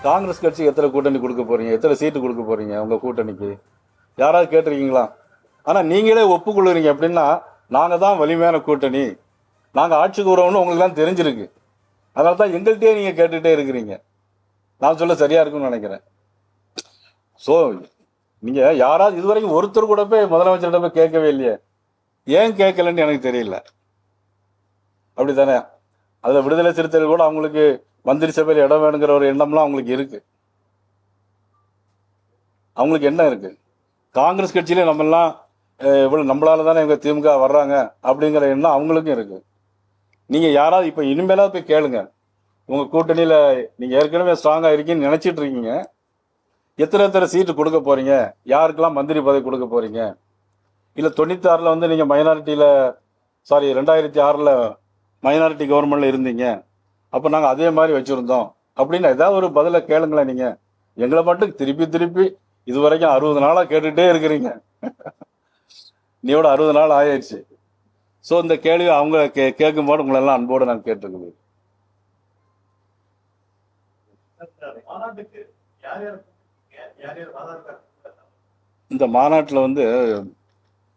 காங்கிரஸ் கட்சி எத்தனை கூட்டணி கொடுக்க போறீங்க, எத்தனை சீட்டு கொடுக்க போறீங்க உங்க கூட்டணிக்கு யாராவது கேட்டிருக்கீங்களா? ஆனா நீங்களே ஒப்புக்கொள்ளுறீங்க அப்படின்னா நாங்க தான் வலிமையான கூட்டணி, நாங்க ஆட்சிக்கு வருவோம்னு உங்களுக்கு தான் தெரிஞ்சிருக்கு. அதனால தான் எங்கள்கிட்டயே நீங்க கேட்டுட்டே இருக்கிறீங்க. நான் சொல்ல சரியா இருக்குன்னு நினைக்கிறேன். ஸோ நீங்க யாராவது இதுவரைக்கும் ஒருத்தர் கூட போய் முதலமைச்சர்கிட்ட போய் கேட்கவே இல்லையே. ஏன் கேட்கலன்னு எனக்கு தெரியல. அப்படித்தானே? அதுல விடுதலை சிறுத்தைகள் கூட அவங்களுக்கு மந்திரி சபையில் இடம் வேணுங்கிற ஒரு எண்ணம்லாம் அவங்களுக்கு இருக்கு. அவங்களுக்கு என்ன இருக்கு? காங்கிரஸ் கட்சியிலே நம்மெல்லாம் இவ்வளவு நம்மளால தானே இவங்க திமுக வர்றாங்க அப்படிங்கிற எண்ணம் அவங்களுக்கும் இருக்கு. நீங்க யாராவது இப்ப இனிமேலாவது போய் கேளுங்க. உங்க கூட்டணியில நீங்க ஏற்கனவே ஸ்ட்ராங்கா இருக்கீங்கன்னு நினைச்சிட்டு இருக்கீங்க. எத்தனை சீட்டு கொடுக்க போறீங்க, யாருக்கெல்லாம் மந்திரி பதவி கொடுக்க போறீங்க, இல்ல 96ல வந்து நீங்க மைனாரிட்டியில 2006ல மைனாரிட்டி கவர்மெண்ட்ல இருந்தீங்க, அப்ப நாங்க அதே மாதிரி வச்சிருந்தோம் அப்படின்னு ஏதாவது ஒரு பதில கேளுங்களேன். நீங்க எங்களை மட்டும் திருப்பி திருப்பி இதுவரைக்கும் 60 நாளா கேட்டுட்டே இருக்கிறீங்க. நீயோட 60 நாள் ஆயிடுச்சு. ஸோ இந்த கேள்வி அவங்க கேட்கும்போது உங்களெல்லாம் அன்போடு நான் கேட்டுருக்குது. இந்த மாநாட்டில் வந்து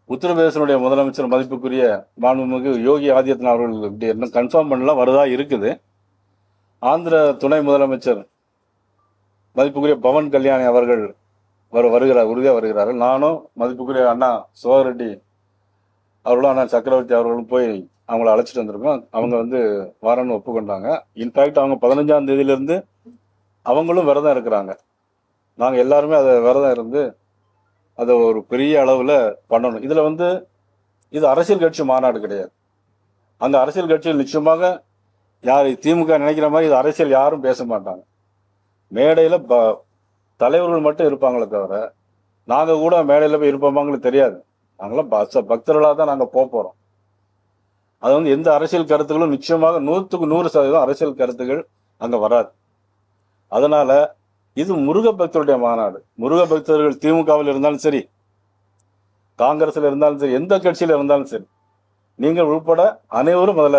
உத்தரப்பிரதேசனுடைய முதலமைச்சர் மதிப்புக்குரிய மாண்புமிகு யோகி ஆதித்யநாத் அவர்கள் இப்படி என்ன கன்ஃபார்ம் பண்ணலாம் வருதா இருக்குது. ஆந்திர துணை முதலமைச்சர் மதிப்புக்குரிய பவன் கல்யாணி அவர்கள் உறுதியாக வருகிறார்கள். நானும் மதிப்புக்குரிய அண்ணா சோகரெட்டி அவர்களும் அண்ணா சக்கரவர்த்தி அவர்களும் போய் அவங்கள அழைச்சிட்டு வந்திருக்கோம். அவங்க வந்து வரணும்னு ஒப்புக்கொண்டாங்க. இன்ஃபேக்ட் அவங்க 15ஆம் தேதியிலிருந்து அவங்களும் விரதம் இருக்கிறாங்க. நாங்கள் எல்லாருமே அதை விரதம் இருந்து அதை ஒரு பெரிய அளவில் பண்ணணும். இதில் வந்து இது அரசியல் கட்சி மாநாடு கிடையாது. அந்த அரசியல் கட்சியில் நிச்சயமாக யார் திமுக நினைக்கிற மாதிரி இது அரசியல் யாரும் பேச மாட்டாங்க. மேடையில் தலைவர்கள் மட்டும் இருப்பாங்களே தவிர நாங்கள் கூட மேடையில் போய் இருப்போமாங்களுக்கு தெரியாது. நாங்களாம் பக்தர்களாக தான் நாங்கள் போகிறோம். அது வந்து எந்த அரசியல் கருத்துக்களும் நிச்சயமாக 100% அரசியல் கருத்துக்கள் அங்கே வராது. அதனால இது முருக பக்தருடைய மாநாடு. முருக பக்தர்கள் திமுகவில் இருந்தாலும் சரி, காங்கிரஸ்ல இருந்தாலும் சரி, எந்த கட்சியில இருந்தாலும் சரி, நீங்கள் உட்பட அனைவரும் முதல்ல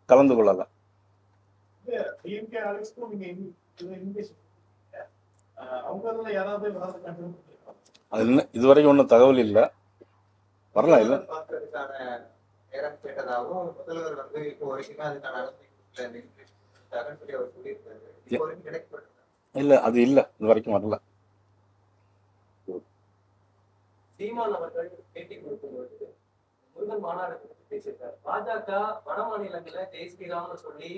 கலந்து கொள்ளலாம். அது இதுவரைக்கும் ஒன்றும் தகவல் இல்லை. வரலாம் இல்லை இல்ல அது இல்ல இது வரைக்கும் வரல. சீமான் அவர்கள் பேட்டி கொடுக்கும்போது முருகன் மாநாடு பேசியிருக்காரு. பாஜக வட மாநிலங்கள்ல ஜெய் ஸ்ரீராம்னு சொல்லி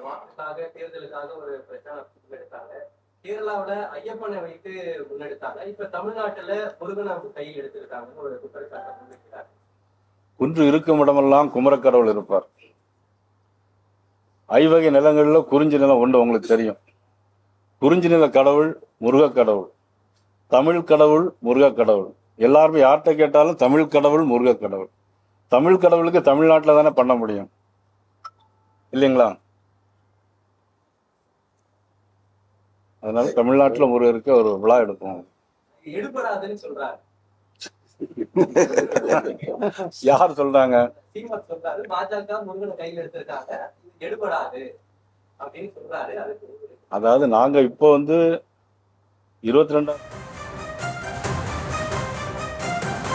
வாக்குக்காக தேர்தலுக்காக ஒரு பிரச்சாரம் முன்னெடுத்தாங்க. கேரளாவில ஐயப்பனை வைத்து முன்னெடுத்தாங்க. இப்ப தமிழ்நாட்டுல முருகனை கையில் எடுத்திருக்காங்கன்னு ஒரு குற்றச்சாட்டை முன்வைக்கிறார். குன்று இருக்கும் இடமெல்லாம் குமரக்கடவுள் இருப்பார். ஐவகை நிலங்கள்ல குறிஞ்சி நிலம் உண்டு, உங்களுக்கு தெரியும். குறிஞ்சி நில கடவுள் முருக கடவுள், தமிழ் கடவுள் முருக கடவுள். எல்லாருமே யார்கிட்ட கேட்டாலும் தமிழ் கடவுள் முருக கடவுள். தமிழ் கடவுளுக்கு தமிழ்நாட்டில் தானே பண்ண முடியும் இல்லைங்களா? அதனால தமிழ்நாட்டில் முருகருக்கு ஒரு விழா எடுப்போம். எடுபடாதுன்னு சொல்றாரு. யார் சொல்றாங்க? சொல்றாரு பாஜக முருகனை கையில் எடுத்திருக்காங்க, எடுபடாது அப்படின்னு சொல்றாரு. அதாவது நாங்க இப்போ வந்து 22